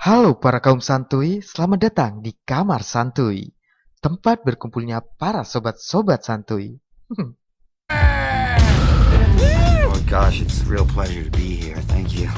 Halo para kaum santuy, selamat datang di Kamar Santuy, tempat berkumpulnya para sobat-sobat santuy. Oh gosh, it's a real pleasure to be here. Thank you.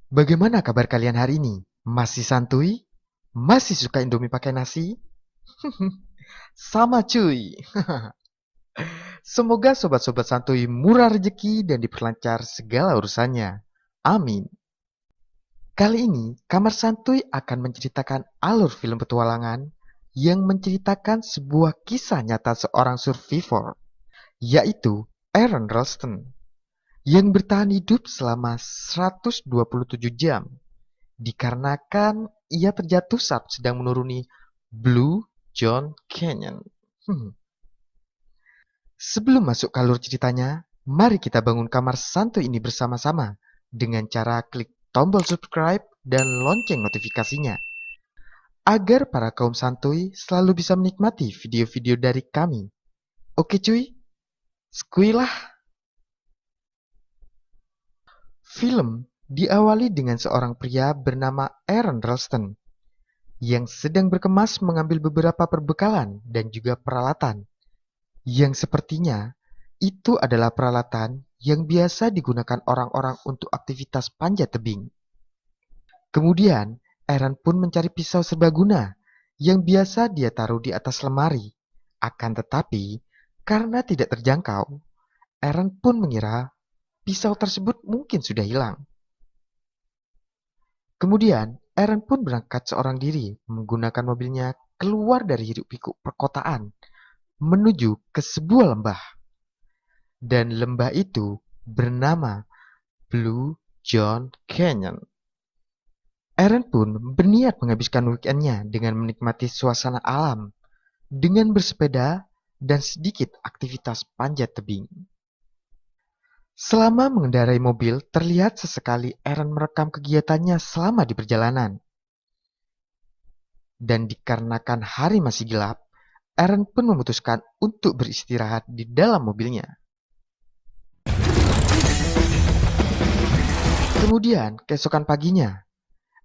Bagaimana kabar kalian hari ini? Masih santuy? Masih suka Indomie pakai nasi? Sama cuy. Semoga sobat-sobat santuy murah rezeki dan diperlancar segala urusannya. Amin. Kali ini, Kamar Santuy akan menceritakan alur film petualangan yang menceritakan sebuah kisah nyata seorang survivor, yaitu Aaron Ralston, yang bertahan hidup selama 127 jam dikarenakan ia terjatuh saat sedang menuruni Blue John Canyon. Sebelum masuk ke alur ceritanya, mari kita bangun Kamar Santuy ini bersama-sama dengan cara klik tombol subscribe dan lonceng notifikasinya, agar para kaum santuy selalu bisa menikmati video-video dari kami. Oke cuy, skuilah. Film diawali dengan seorang pria bernama Aaron Ralston yang sedang berkemas mengambil beberapa perbekalan dan juga peralatan yang sepertinya itu adalah peralatan yang biasa digunakan orang-orang untuk aktivitas panjat tebing. Kemudian, Aaron pun mencari pisau serbaguna yang biasa dia taruh di atas lemari. Akan tetapi, karena tidak terjangkau, Aaron pun mengira pisau tersebut mungkin sudah hilang. Kemudian, Aaron pun berangkat seorang diri menggunakan mobilnya keluar dari hiruk-pikuk perkotaan menuju ke sebuah lembah. Dan lembah itu bernama Blue John Canyon. Aaron pun berniat menghabiskan weekendnya dengan menikmati suasana alam, dengan bersepeda dan sedikit aktivitas panjat tebing. Selama mengendarai mobil, terlihat sesekali Aaron merekam kegiatannya selama di perjalanan. Dan dikarenakan hari masih gelap, Aaron pun memutuskan untuk beristirahat di dalam mobilnya. Kemudian, keesokan paginya,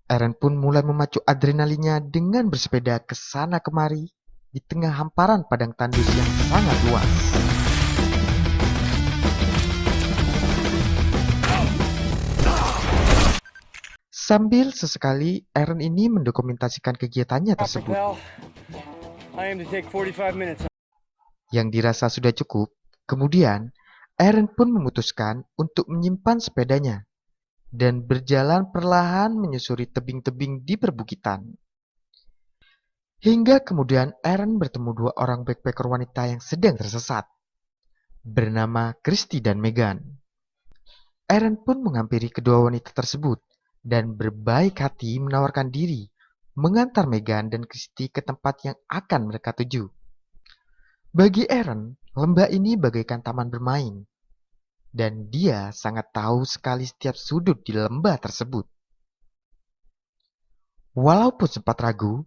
Aaron pun mulai memacu adrenalinnya dengan bersepeda ke sana kemari di tengah hamparan padang tandus yang sangat luas. Sambil sesekali Aaron ini mendokumentasikan kegiatannya tersebut. Yang dirasa sudah cukup, kemudian Aaron pun memutuskan untuk menyimpan sepedanya dan berjalan perlahan menyusuri tebing-tebing di perbukitan. Hingga kemudian Aaron bertemu dua orang backpacker wanita yang sedang tersesat, bernama Christy dan Megan. Aaron pun menghampiri kedua wanita tersebut dan berbaik hati menawarkan diri mengantar Megan dan Christy ke tempat yang akan mereka tuju. Bagi Aaron, lembah ini bagaikan taman bermain, dan dia sangat tahu sekali setiap sudut di lembah tersebut. Walaupun sempat ragu,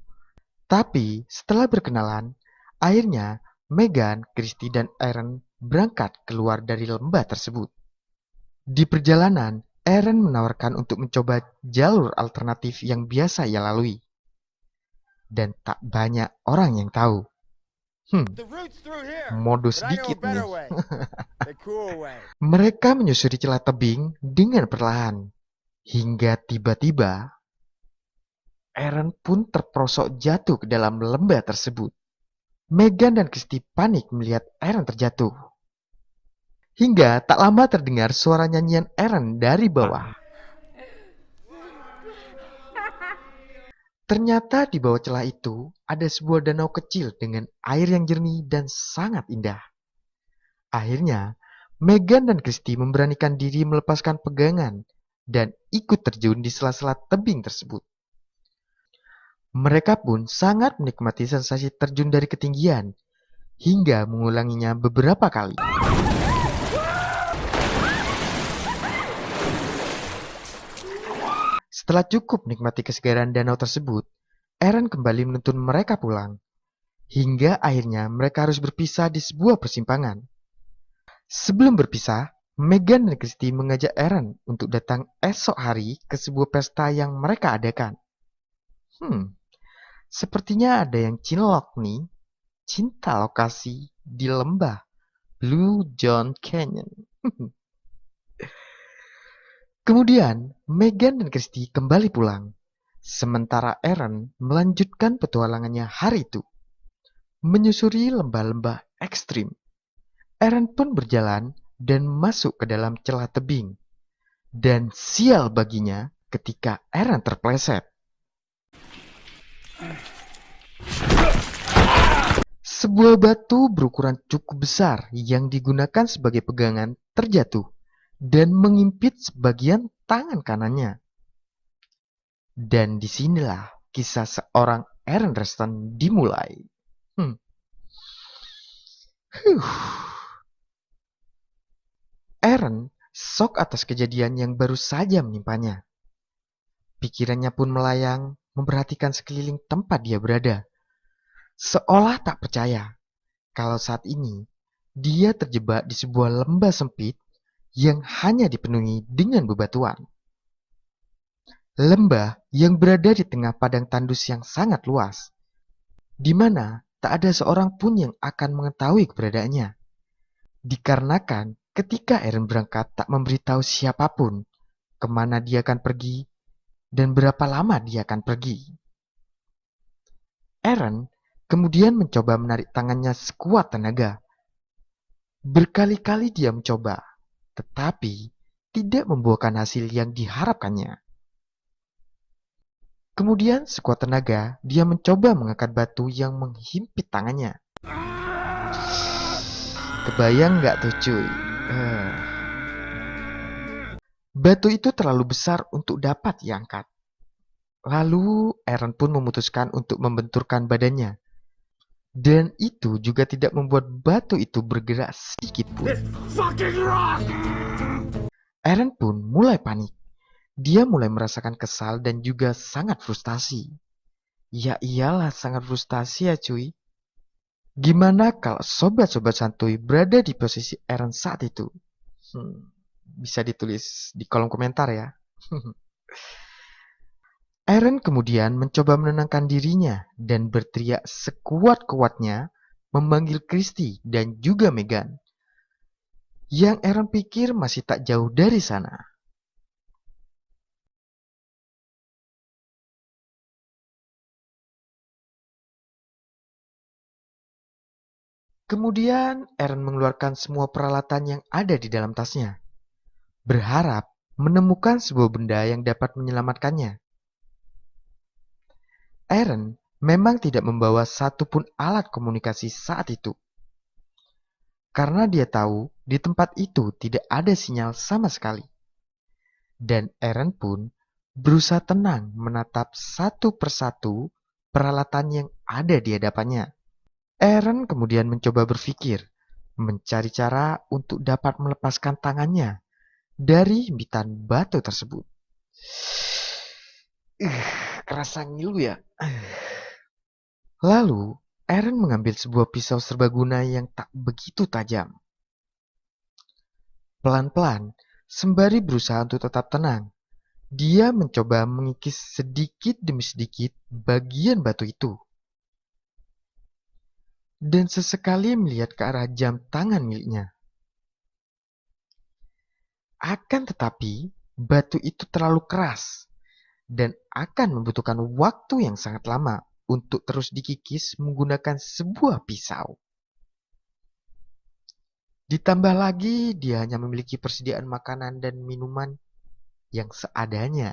tapi setelah berkenalan, akhirnya Megan, Christy, dan Aaron berangkat keluar dari lembah tersebut. Di perjalanan, Aaron menawarkan untuk mencoba jalur alternatif yang biasa ia lalui. Dan tak banyak orang yang tahu. Modus sedikit nih. Mereka menyusuri celah tebing dengan perlahan. Hingga tiba-tiba, Aaron pun terperosok jatuh ke dalam lembah tersebut. Megan dan Christy panik melihat Aaron terjatuh. Hingga tak lama terdengar suara nyanyian Aaron dari bawah. Ternyata di bawah celah itu ada sebuah danau kecil dengan air yang jernih dan sangat indah. Akhirnya, Megan dan Christy memberanikan diri melepaskan pegangan dan ikut terjun di sela-sela tebing tersebut. Mereka pun sangat menikmati sensasi terjun dari ketinggian, hingga mengulanginya beberapa kali. Setelah cukup menikmati kesegaran danau tersebut, Aaron kembali menuntun mereka pulang. Hingga akhirnya mereka harus berpisah di sebuah persimpangan. Sebelum berpisah, Megan dan Christy mengajak Aaron untuk datang esok hari ke sebuah pesta yang mereka adakan. Sepertinya ada yang cinlok nih. Cinta lokasi di lembah Blue John Canyon. Kemudian, Megan dan Christy kembali pulang. Sementara Aaron melanjutkan petualangannya hari itu, menyusuri lembah-lembah ekstrim. Aaron pun berjalan dan masuk ke dalam celah tebing. Dan sial baginya ketika Aaron terpleset. Sebuah batu berukuran cukup besar yang digunakan sebagai pegangan terjatuh dan mengimpit sebagian tangan kanannya. Dan disinilah kisah seorang Aaron Rustin dimulai. Aaron shock atas kejadian yang baru saja menimpanya. Pikirannya pun melayang memperhatikan sekeliling tempat dia berada. Seolah tak percaya kalau saat ini dia terjebak di sebuah lembah sempit yang hanya dipenuhi dengan bebatuan. Lembah yang berada di tengah padang tandus yang sangat luas, di mana tak ada seorang pun yang akan mengetahui keberadaannya. Dikarenakan ketika Aaron berangkat tak memberitahu siapapun kemana dia akan pergi dan berapa lama dia akan pergi. Aaron kemudian mencoba menarik tangannya sekuat tenaga. Berkali-kali dia mencoba, tetapi tidak membuahkan hasil yang diharapkannya. Kemudian sekuat tenaga, dia mencoba mengangkat batu yang menghimpit tangannya. Kebayang nggak tuh cuy? Batu itu terlalu besar untuk dapat diangkat. Lalu Aaron pun memutuskan untuk membenturkan badannya. Dan itu juga tidak membuat batu itu bergerak sedikit pun. Aaron pun mulai panik. Dia mulai merasakan kesal dan juga sangat frustasi. Ya iyalah sangat frustasi ya cuy. Gimana kalau sobat-sobat santuy berada di posisi Aaron saat itu? Bisa ditulis di kolom komentar ya. Aaron kemudian mencoba menenangkan dirinya dan berteriak sekuat-kuatnya memanggil Christy dan juga Megan. Yang Aaron pikir masih tak jauh dari sana. Kemudian Aaron mengeluarkan semua peralatan yang ada di dalam tasnya, berharap menemukan sebuah benda yang dapat menyelamatkannya. Aaron memang tidak membawa satupun alat komunikasi saat itu. Karena dia tahu di tempat itu tidak ada sinyal sama sekali. Dan Aaron pun berusaha tenang menatap satu persatu peralatan yang ada di hadapannya. Aaron kemudian mencoba berpikir, mencari cara untuk dapat melepaskan tangannya dari himpitan batu tersebut. Kerasa ngilu ya. Lalu, Aaron mengambil sebuah pisau serbaguna yang tak begitu tajam. Pelan-pelan, sembari berusaha untuk tetap tenang, dia mencoba mengikis sedikit demi sedikit bagian batu itu. Dan sesekali melihat ke arah jam tangan miliknya. Akan tetapi, batu itu terlalu keras dan akan membutuhkan waktu yang sangat lama untuk terus dikikis menggunakan sebuah pisau. Ditambah lagi, dia hanya memiliki persediaan makanan dan minuman yang seadanya.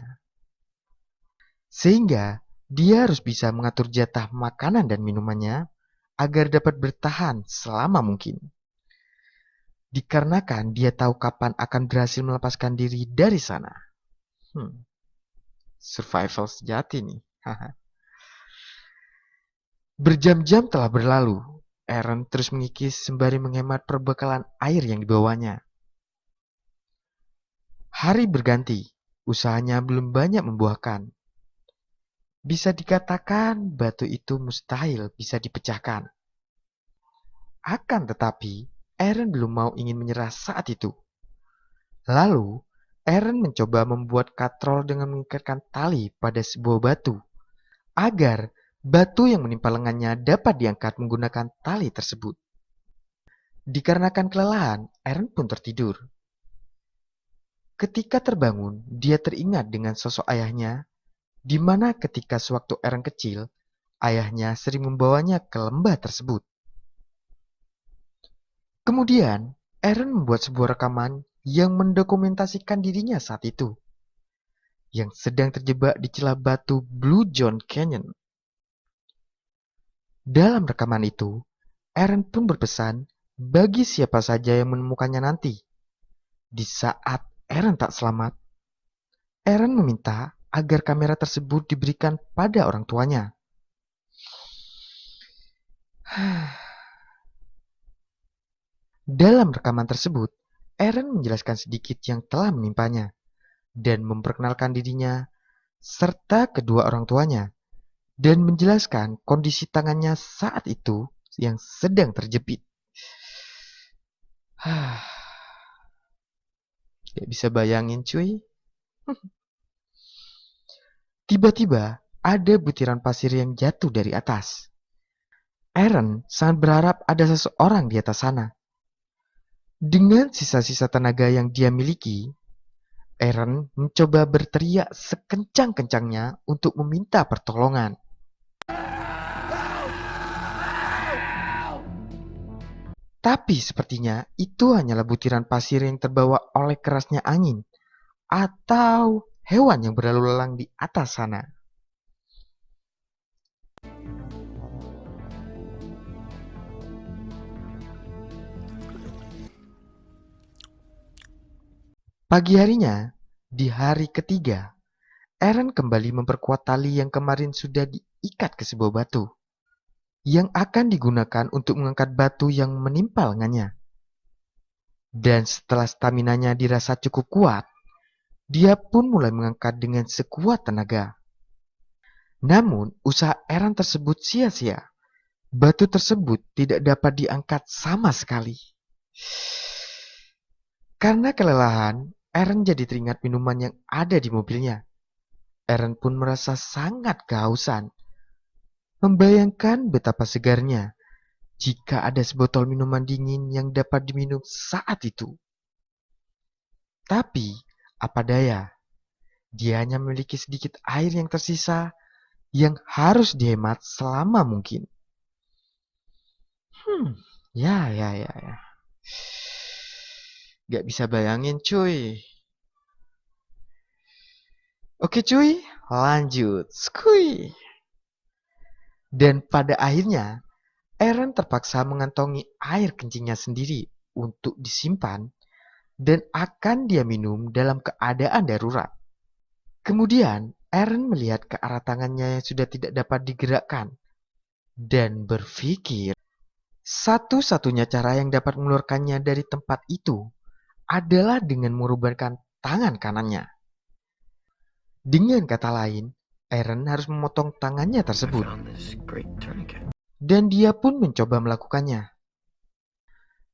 Sehingga, Dia harus bisa mengatur jatah makanan dan minumannya agar dapat bertahan selama mungkin. Dikarenakan dia tahu kapan akan berhasil melepaskan diri dari sana. Survival sejati nih. Berjam-jam telah berlalu. Aaron terus mengikis sembari menghemat perbekalan air yang dibawanya. Hari berganti, usahanya belum banyak membuahkan. Bisa dikatakan batu itu mustahil bisa dipecahkan. Akan tetapi, Aaron belum mau ingin menyerah saat itu. Lalu, Aaron mencoba membuat katrol dengan mengikatkan tali pada sebuah batu, agar batu yang menimpa lengannya dapat diangkat menggunakan tali tersebut. Dikarenakan kelelahan, Aaron pun tertidur. Ketika terbangun, dia teringat dengan sosok ayahnya, di mana ketika sewaktu Aaron kecil, ayahnya sering membawanya ke lembah tersebut. Kemudian, Aaron membuat sebuah rekaman yang mendokumentasikan dirinya saat itu, yang sedang terjebak di celah batu Blue John Canyon. Dalam rekaman itu, Aaron pun berpesan bagi siapa saja yang menemukannya nanti. Di saat Aaron tak selamat, Aaron meminta agar kamera tersebut diberikan pada orang tuanya. Dalam rekaman tersebut, Aaron menjelaskan sedikit yang telah menimpanya dan memperkenalkan dirinya serta kedua orang tuanya dan menjelaskan kondisi tangannya saat itu yang sedang terjepit. Gak bisa bayangin cuy. Tiba-tiba ada butiran pasir yang jatuh dari atas. Aaron sangat berharap ada seseorang di atas sana. Dengan sisa-sisa tenaga yang dia miliki, Aaron mencoba berteriak sekencang-kencangnya untuk meminta pertolongan. Tapi sepertinya itu hanyalah butiran pasir yang terbawa oleh kerasnya angin atau hewan yang berlalu lalang di atas sana. Pagi harinya, di hari ketiga, Aaron kembali memperkuat tali yang kemarin sudah diikat ke sebuah batu, yang akan digunakan untuk mengangkat batu yang menimpa lengannya. Dan setelah staminanya dirasa cukup kuat, dia pun mulai mengangkat dengan sekuat tenaga. Namun, usaha Aaron tersebut sia-sia. Batu tersebut tidak dapat diangkat sama sekali. Karena kelelahan, Aaron jadi teringat minuman yang ada di mobilnya. Aaron pun merasa sangat kehausan. Membayangkan betapa segarnya jika ada sebotol minuman dingin yang dapat diminum saat itu. Tapi, apa daya, dia hanya memiliki sedikit air yang tersisa yang harus dihemat selama mungkin. Ya. Gak bisa bayangin cuy. Oke cuy, lanjut. Skui. Dan pada akhirnya, Aaron terpaksa mengantongi air kencingnya sendiri untuk disimpan dan akan dia minum dalam keadaan darurat. Kemudian, Aaron melihat ke arah tangannya yang sudah tidak dapat digerakkan dan berpikir, satu-satunya cara yang dapat mengeluarkannya dari tempat itu adalah dengan merubahkan tangan kanannya. Dengan kata lain, Aaron harus memotong tangannya tersebut. Dan dia pun mencoba melakukannya.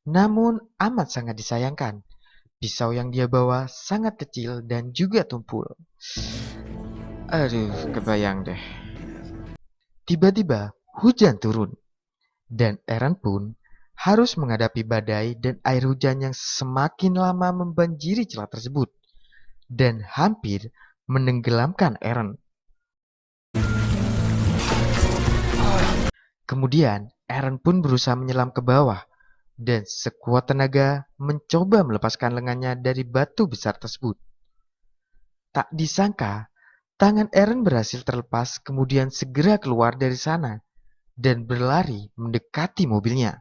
Namun amat sangat disayangkan, pisau yang dia bawa sangat kecil dan juga tumpul. Aduh, kebayang deh. Tiba-tiba hujan turun, dan Aaron pun harus menghadapi badai dan air hujan yang semakin lama membanjiri celah tersebut dan hampir menenggelamkan Aaron. Kemudian Aaron pun berusaha menyelam ke bawah dan sekuat tenaga mencoba melepaskan lengannya dari batu besar tersebut. Tak disangka, Tangan Aaron berhasil terlepas, kemudian segera keluar dari sana dan berlari mendekati mobilnya.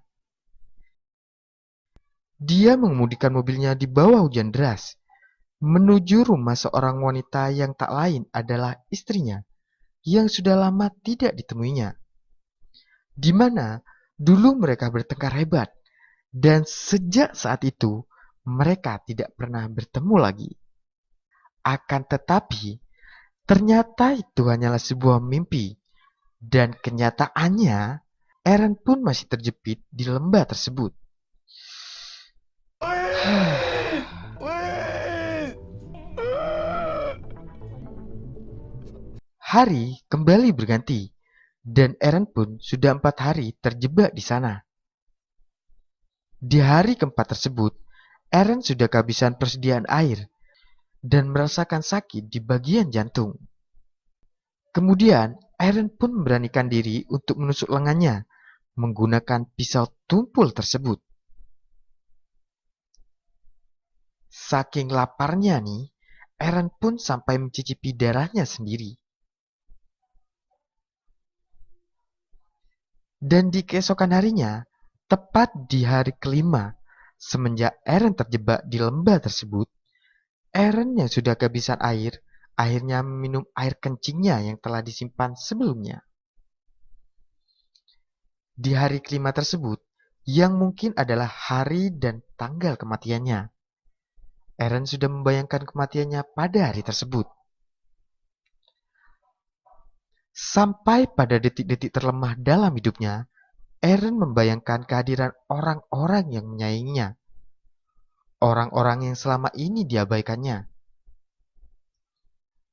Dia mengemudikan mobilnya di bawah hujan deras, menuju rumah seorang wanita yang tak lain adalah istrinya, yang sudah lama tidak ditemuinya. Di mana dulu mereka bertengkar hebat, dan sejak saat itu mereka tidak pernah bertemu lagi. Akan tetapi, ternyata itu hanyalah sebuah mimpi, dan kenyataannya, Aaron pun masih terjepit di lembah tersebut. Hari kembali berganti, dan Aaron pun sudah 4 hari terjebak di sana. Di hari keempat tersebut, Aaron sudah kehabisan persediaan air dan merasakan sakit di bagian jantung. Kemudian, Aaron pun memberanikan diri untuk menusuk lengannya menggunakan pisau tumpul tersebut. Saking laparnya nih, Aaron pun sampai mencicipi darahnya sendiri. Dan di keesokan harinya, tepat di hari kelima, semenjak Aaron terjebak di lembah tersebut, Aaron yang sudah kehabisan air, akhirnya minum air kencingnya yang telah disimpan sebelumnya. Di hari kelima tersebut, yang mungkin adalah hari dan tanggal kematiannya, Aaron sudah membayangkan kematiannya pada hari tersebut. Sampai pada detik-detik terlemah dalam hidupnya, Aaron membayangkan kehadiran orang-orang yang menyayanginya. Orang-orang yang selama ini diabaikannya.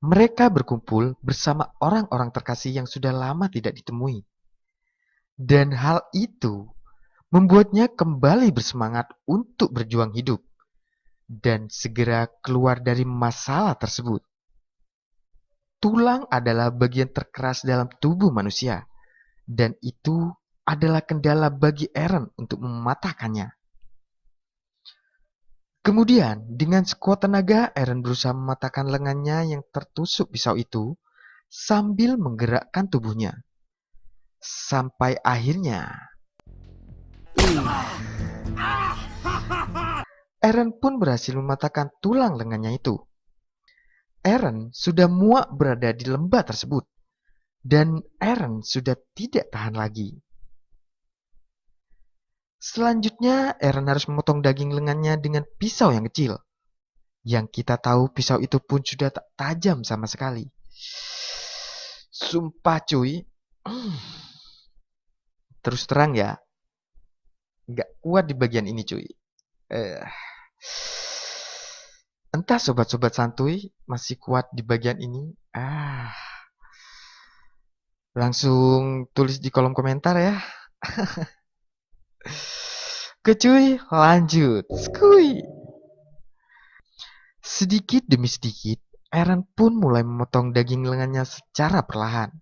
Mereka berkumpul bersama orang-orang terkasih yang sudah lama tidak ditemui. Dan hal itu membuatnya kembali bersemangat untuk berjuang hidup dan segera keluar dari masalah tersebut. Tulang adalah bagian terkeras dalam tubuh manusia, dan itu adalah kendala bagi Aaron untuk mematahkannya. Kemudian, dengan sekuat tenaga, Aaron berusaha mematahkan lengannya yang tertusuk pisau itu sambil menggerakkan tubuhnya. Sampai akhirnya, Aaron pun berhasil mematahkan tulang lengannya itu. Aaron sudah muak berada di lembah tersebut, dan Aaron sudah tidak tahan lagi. Selanjutnya, Aaron harus memotong daging lengannya dengan pisau yang kecil. Yang kita tahu pisau itu pun sudah tak tajam sama sekali. Sumpah cuy, terus terang ya, nggak kuat di bagian ini cuy. Entah sobat-sobat santuy masih kuat di bagian ini. Langsung tulis di kolom komentar ya. Kecuy, lanjut. Skuy. Sedikit demi sedikit, Aaron pun mulai memotong daging lengannya secara perlahan.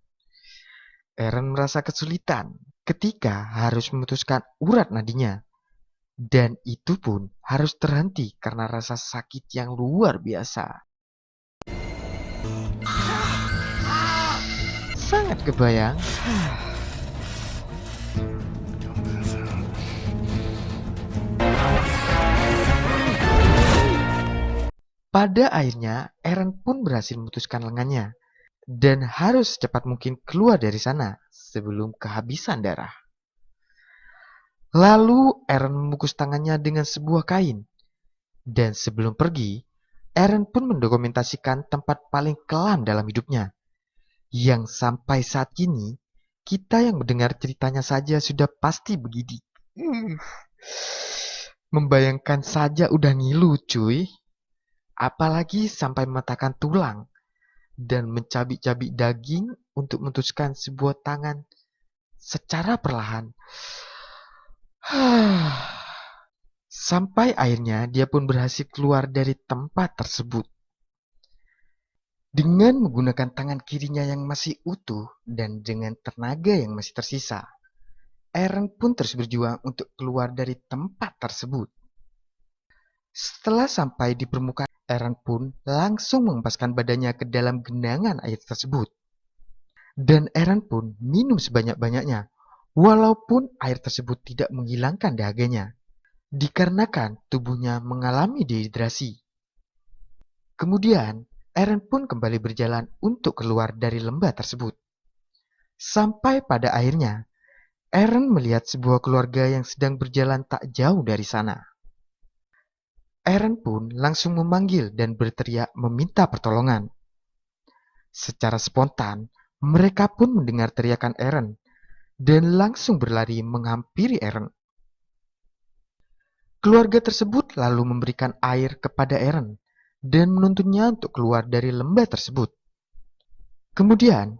Aaron merasa kesulitan ketika harus memutuskan urat nadinya. Dan itu pun harus terhenti karena rasa sakit yang luar biasa. Sangat kebayang. Pada akhirnya, Aaron pun berhasil memutuskan lengannya dan harus secepat mungkin keluar dari sana sebelum kehabisan darah. Lalu Aaron membungkus tangannya dengan sebuah kain. Dan sebelum pergi, Aaron pun mendokumentasikan tempat paling kelam dalam hidupnya. Yang sampai saat ini, kita yang mendengar ceritanya saja sudah pasti begini. Membayangkan saja udah ngilu cuy. Apalagi sampai mematahkan tulang dan mencabik-cabik daging untuk memutuskan sebuah tangan secara perlahan. Sampai akhirnya dia pun berhasil keluar dari tempat tersebut. Dengan menggunakan tangan kirinya yang masih utuh dan dengan tenaga yang masih tersisa, Aaron pun terus berjuang untuk keluar dari tempat tersebut. Setelah sampai di permukaan, Aaron pun langsung mengempaskan badannya ke dalam genangan air tersebut. Dan Aaron pun minum sebanyak-banyaknya, walaupun air tersebut tidak menghilangkan dahaganya, dikarenakan tubuhnya mengalami dehidrasi. Kemudian, Aaron pun kembali berjalan untuk keluar dari lembah tersebut. Sampai pada akhirnya, Aaron melihat sebuah keluarga yang sedang berjalan tak jauh dari sana. Aaron pun langsung memanggil dan berteriak meminta pertolongan. Secara spontan, mereka pun mendengar teriakan Aaron dan langsung berlari menghampiri Aaron. Keluarga tersebut lalu memberikan air kepada Aaron dan menuntutnya untuk keluar dari lembah tersebut. Kemudian,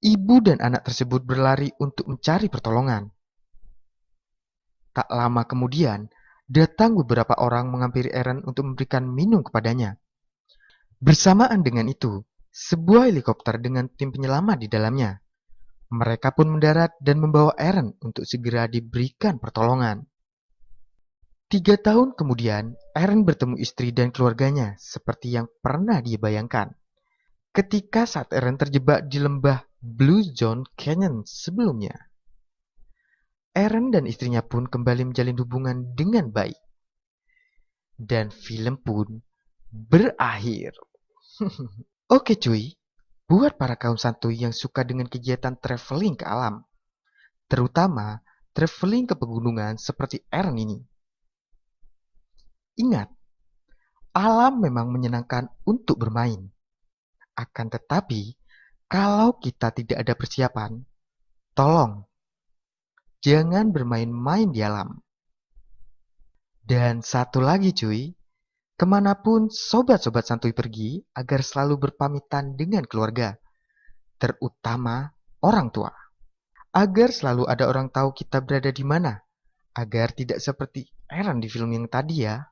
ibu dan anak tersebut berlari untuk mencari pertolongan. Tak lama kemudian, datang beberapa orang menghampiri Aaron untuk memberikan minum kepadanya. Bersamaan dengan itu, sebuah helikopter dengan tim penyelamat di dalamnya. Mereka pun mendarat dan membawa Aaron untuk segera diberikan pertolongan. 3 tahun kemudian, Aaron bertemu istri dan keluarganya seperti yang pernah dia bayangkan. Ketika saat Aaron terjebak di lembah Blue Zone Canyon sebelumnya. Aaron dan istrinya pun kembali menjalin hubungan dengan baik. Dan film pun berakhir. Oke cuy, buat para kaum santuy yang suka dengan kegiatan traveling ke alam, terutama traveling ke pegunungan seperti Aaron ini. Ingat, alam memang menyenangkan untuk bermain. Akan tetapi, kalau kita tidak ada persiapan, tolong, jangan bermain-main di alam. Dan satu lagi cuy, kemanapun sobat-sobat santuy pergi agar selalu berpamitan dengan keluarga, terutama orang tua. Agar selalu ada orang tahu kita berada di mana, agar tidak seperti Aaron di film yang tadi ya.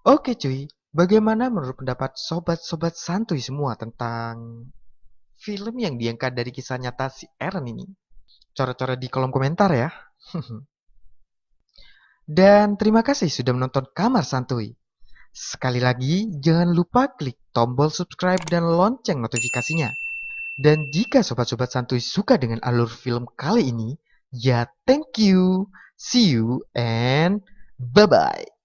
Oke cuy, bagaimana menurut pendapat sobat-sobat santuy semua tentang film yang diangkat dari kisah nyata si Aaron ini? Coret-coret di kolom komentar ya. Dan terima kasih sudah menonton Kamar Santuy. Sekali lagi, jangan lupa klik tombol subscribe dan lonceng notifikasinya. Dan jika sobat-sobat santuy suka dengan alur film kali ini, ya thank you, see you, and bye-bye.